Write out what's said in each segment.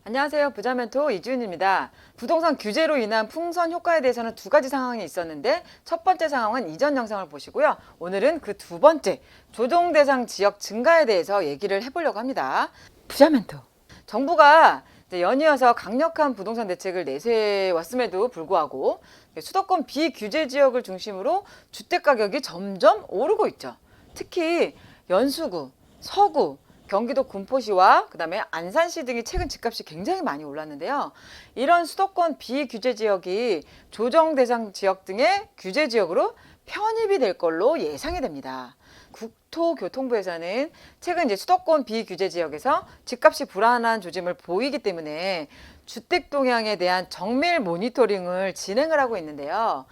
안녕하세요. 부자멘토 이주은입니다. 부동산 규제로 인한 풍선 효과에 대해서는 두 가지 상황이 있었는데 첫 번째 상황은 이전 영상을 보시고요. 오늘은 그 두 번째 조정 대상 지역 증가에 대해서 얘기를 해보려고 합니다. 부자멘토. 정부가 연이어서 강력한 부동산 대책을 내세웠음에도 불구하고 수도권 비규제 지역을 중심으로 주택 가격이 점점 오르고 있죠. 특히 연수구, 서구, 경기도 군포시와 그다음에 안산시 등이 최근 집값이 굉장히 많이 올랐는데요. 이런 수도권 비규제 지역이 조정 대상 지역 등의 규제 지역으로 편입이 될 걸로 예상이 됩니다. 국토교통부에서는 최근 수도권 비규제 지역에서 집값이 불안한 조짐을 보이기 때문에 주택 동향에 대한 정밀 모니터링을 진행을 하고 있는데요.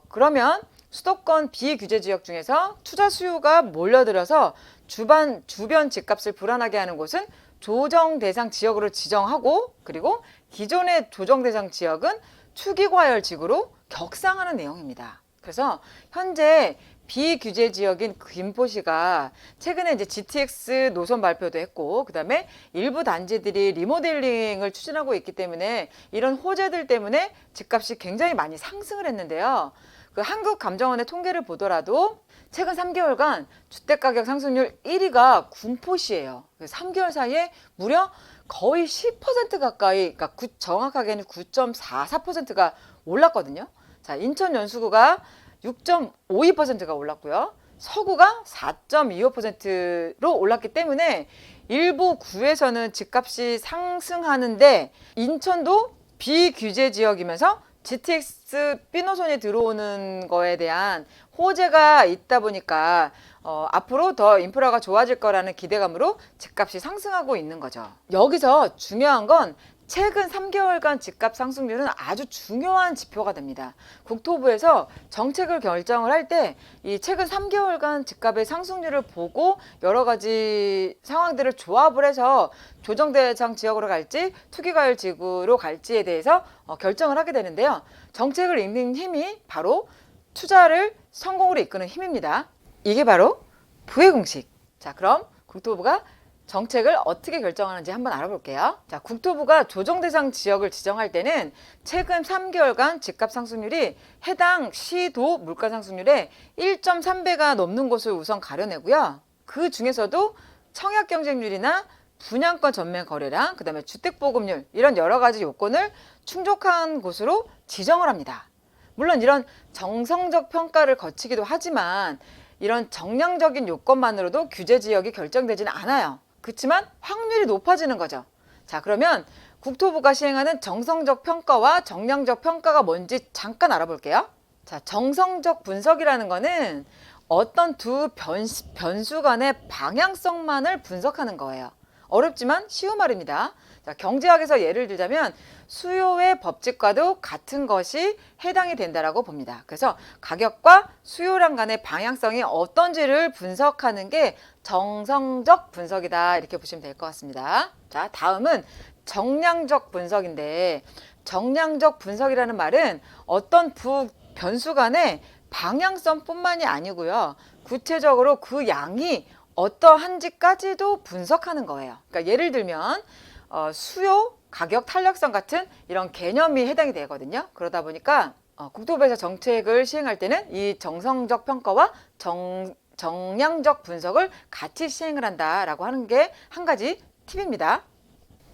그러면 수도권 비규제 지역 중에서 투자 수요가 몰려들어서 주변 집값을 불안하게 하는 곳은 조정 대상 지역으로 지정하고, 그리고 기존의 조정 대상 지역은 추기과열지구로 격상하는 내용입니다. 그래서 현재 비규제 지역인 김포시가 최근에 GTX 노선 발표도 했고, 그다음에 일부 단지들이 리모델링을 추진하고 있기 때문에 이런 호재들 때문에 집값이 굉장히 많이 상승을 했는데요. 그 한국감정원의 통계를 보더라도 최근 3개월간 주택가격 상승률 1위가 군포시예요. 3개월 사이에 무려 거의 10% 가까이, 그러니까 정확하게는 9.44%가 올랐거든요. 자, 인천 연수구가 6.52%가 올랐고요. 서구가 4.25%로 올랐기 때문에 일부 구에서는 집값이 상승하는데, 인천도 비규제 지역이면서 GTX B노선이 들어오는 거에 대한 호재가 있다 보니까 앞으로 더 인프라가 좋아질 거라는 기대감으로 집값이 상승하고 있는 거죠. 여기서 중요한 건 최근 3개월간 집값 상승률은 아주 중요한 지표가 됩니다. 국토부에서 정책을 결정을 할 때 이 최근 3개월간 집값의 상승률을 보고 여러 가지 상황들을 조합을 해서 조정 대상 지역으로 갈지 투기과열 지구로 갈지에 대해서 결정을 하게 되는데요. 정책을 읽는 힘이 바로 투자를 성공으로 이끄는 힘입니다. 이게 바로 부의 공식. 자, 그럼 국토부가 정책을 어떻게 결정하는지 한번 알아볼게요. 자, 국토부가 조정 대상 지역을 지정할 때는 최근 3개월간 집값 상승률이 해당 시도 물가 상승률의 1.3배가 넘는 곳을 우선 가려내고요. 그 중에서도 청약 경쟁률이나 분양권 전매 거래량, 그다음에 주택 보급률, 이런 여러 가지 요건을 충족한 곳으로 지정을 합니다. 물론 이런 정성적 평가를 거치기도 하지만 이런 정량적인 요건만으로도 규제 지역이 결정되지는 않아요. 그렇지만 확률이 높아지는 거죠. 자, 그러면 국토부가 시행하는 정성적 평가와 정량적 평가가 뭔지 잠깐 알아볼게요. 자, 정성적 분석이라는 거는 어떤 두 변수 간의 방향성만을 분석하는 거예요. 어렵지만 쉬운 말입니다. 자, 경제학에서 예를 들자면 수요의 법칙과도 같은 것이 해당이 된다라고 봅니다. 그래서 가격과 수요량 간의 방향성이 어떤지를 분석하는 게 정성적 분석이다, 이렇게 보시면 될 것 같습니다. 자, 다음은 정량적 분석인데, 정량적 분석이라는 말은 어떤 변수 간의 방향성뿐만이 아니고요. 구체적으로 그 양이 어떠한지까지도 분석하는 거예요. 그러니까 예를 들면 수요, 가격 탄력성 같은 이런 개념이 해당이 되거든요. 그러다 보니까 국토부에서 정책을 시행할 때는 이 정성적 평가와 정량적 분석을 같이 시행을 한다라고 하는 게 한 가지 팁입니다.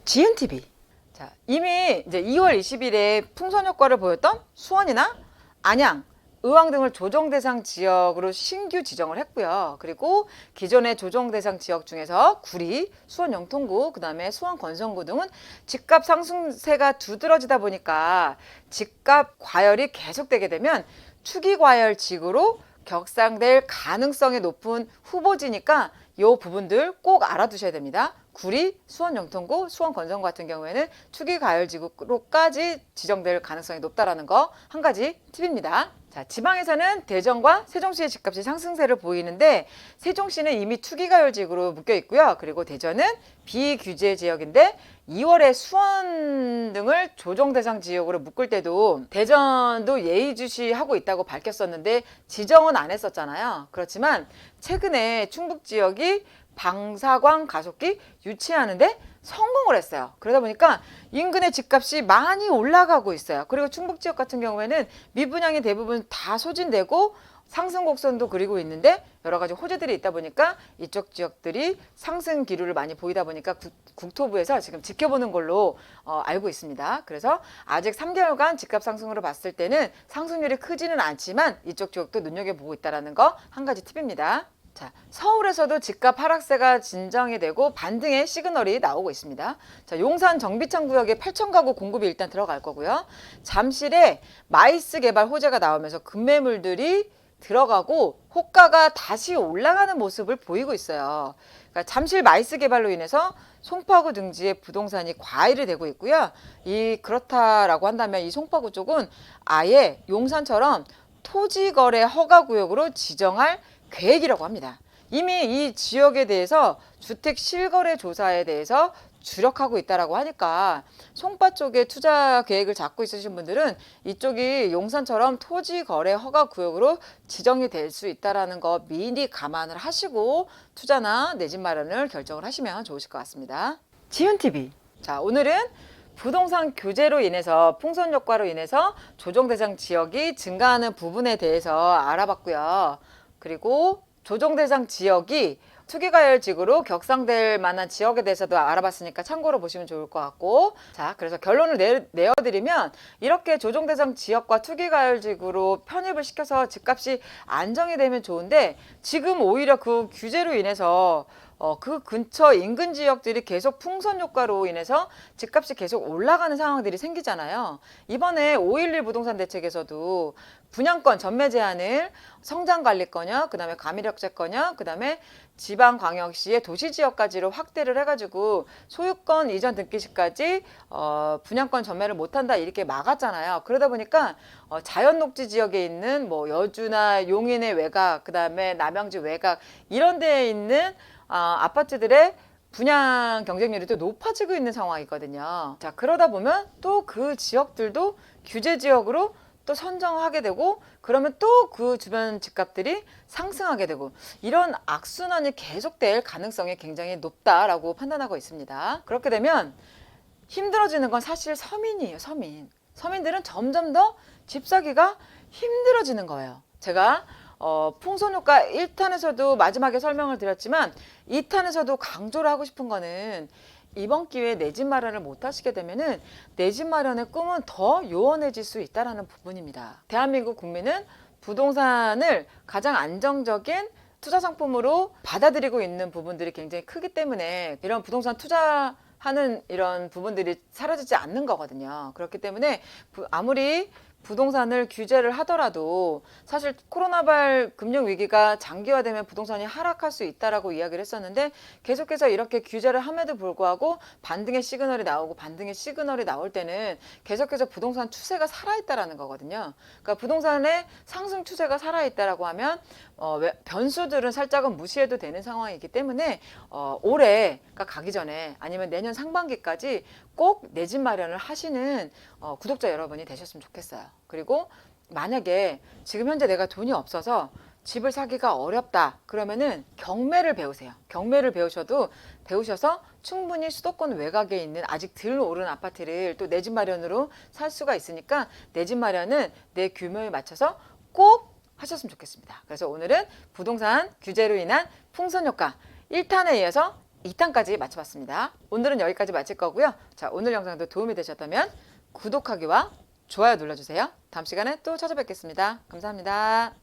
GNTV. 자, 이미 2월 20일에 풍선 효과를 보였던 수원이나 안양, 의왕 등을 조정 대상 지역으로 신규 지정을 했고요. 그리고 기존의 조정 대상 지역 중에서 구리, 수원 영통구, 그다음에 수원 건성구 등은 집값 상승세가 두드러지다 보니까 집값 과열이 계속되게 되면 추기 과열 지구로 격상될 가능성이 높은 후보지니까 이 부분들 꼭 알아두셔야 됩니다. 구리, 수원 영통구, 수원 건성구 같은 경우에는 추기 과열 지구로까지 지정될 가능성이 높다라는 거 한 가지 팁입니다. 자, 지방에서는 대전과 세종시의 집값이 상승세를 보이는데, 세종시는 이미 투기과열 지구로 묶여 있고요. 그리고 대전은 비규제 지역인데 2월에 수원 등을 조정 대상 지역으로 묶을 때도 대전도 예의주시하고 있다고 밝혔었는데 지정은 안 했었잖아요. 그렇지만 최근에 충북 지역이 방사광 가속기 유치하는데 성공을 했어요. 그러다 보니까 인근의 집값이 많이 올라가고 있어요. 그리고 충북 지역 같은 경우에는 미분양이 대부분 다 소진되고 상승 곡선도 그리고 있는데 여러 가지 호재들이 있다 보니까 이쪽 지역들이 상승 기류를 많이 보이다 보니까 국토부에서 지금 지켜보는 걸로 알고 있습니다. 그래서 아직 3개월간 집값 상승으로 봤을 때는 상승률이 크지는 않지만 이쪽 지역도 눈여겨보고 있다는 거 한 가지 팁입니다. 자, 서울에서도 집값 하락세가 진정이 되고 반등의 시그널이 나오고 있습니다. 자, 용산 정비창 구역에 8천 가구 공급이 일단 들어갈 거고요. 잠실에 마이스 개발 호재가 나오면서 급매물들이 들어가고 호가가 다시 올라가는 모습을 보이고 있어요. 그러니까 잠실 마이스 개발로 인해서 송파구 등지의 부동산이 과열이 되고 있고요. 그렇다라고 한다면 이 송파구 쪽은 아예 용산처럼 토지거래 허가구역으로 지정할 계획이라고 합니다. 이미 이 지역에 대해서 주택 실거래 조사에 대해서 주력하고 있다라고 하니까 송파 쪽에 투자 계획을 잡고 있으신 분들은 이쪽이 용산처럼 토지 거래 허가 구역으로 지정이 될 수 있다라는 거 미리 감안을 하시고 투자나 내 집 마련을 결정을 하시면 좋으실 것 같습니다. 지훈TV. 자, 오늘은 부동산 규제로 인해서 풍선 효과로 인해서 조정 대상 지역이 증가하는 부분에 대해서 알아봤고요. 그리고 조정 대상 지역이 투기과열지구로 격상될 만한 지역에 대해서도 알아봤으니까 참고로 보시면 좋을 것 같고, 자, 그래서 결론을 내어드리면 이렇게 조정 대상 지역과 투기과열지구로 편입을 시켜서 집값이 안정이 되면 좋은데 지금 오히려 그 규제로 인해서 그 근처 인근 지역들이 계속 풍선 효과로 인해서 집값이 계속 올라가는 상황들이 생기잖아요. 이번에 5.11 부동산 대책에서도 분양권 전매 제한을 성장관리권역, 그 다음에 가미력제권역, 그 다음에 지방광역시의 도시지역까지로 확대를 해가지고 소유권 이전 등기 시까지 분양권 전매를 못한다 이렇게 막았잖아요. 그러다 보니까 자연녹지 지역에 있는 뭐 여주나 용인의 외곽, 그 다음에 남양주 외곽 이런 데에 있는 아파트들의 분양 경쟁률이 또 높아지고 있는 상황이거든요. 자, 그러다 보면 또 그 지역들도 규제 지역으로 또 선정하게 되고 그러면 또 그 주변 집값들이 상승하게 되고 이런 악순환이 계속될 가능성이 굉장히 높다라고 판단하고 있습니다. 그렇게 되면 힘들어지는 건 사실 서민이에요. 서민들은 점점 더 집 사기가 힘들어지는 거예요. 제가 풍선효과 1탄에서도 마지막에 설명을 드렸지만 2탄에서도 강조를 하고 싶은 거는 이번 기회에 내 집 마련을 못 하시게 되면은 내 집 마련의 꿈은 더 요원해질 수 있다는 부분입니다. 대한민국 국민은 부동산을 가장 안정적인 투자 상품으로 받아들이고 있는 부분들이 굉장히 크기 때문에 이런 부동산 투자하는 이런 부분들이 사라지지 않는 거거든요. 그렇기 때문에 아무리 부동산을 규제를 하더라도 사실 코로나발 금융위기가 장기화되면 부동산이 하락할 수 있다라고 이야기를 했었는데 계속해서 이렇게 규제를 함에도 불구하고 반등의 시그널이 나올 때는 계속해서 부동산 추세가 살아있다라는 거거든요. 그러니까 부동산의 상승 추세가 살아있다라고 하면 변수들은 살짝은 무시해도 되는 상황이기 때문에 올해가 가기 전에 아니면 내년 상반기까지 꼭 내 집 마련을 하시는 구독자 여러분이 되셨으면 좋겠어요. 그리고 만약에 지금 현재 내가 돈이 없어서 집을 사기가 어렵다 그러면은 경매를 배우세요. 경매를 배우셔서 충분히 수도권 외곽에 있는 아직 덜 오른 아파트를 또 내 집 마련으로 살 수가 있으니까 내 집 마련은 내 규모에 맞춰서 꼭 하셨으면 좋겠습니다. 그래서 오늘은 부동산 규제로 인한 풍선 효과 1탄에 이어서 2탄까지 마쳐봤습니다. 오늘은 여기까지 마칠 거고요. 자, 오늘 영상도 도움이 되셨다면 구독하기와 좋아요 눌러주세요. 다음 시간에 또 찾아뵙겠습니다. 감사합니다.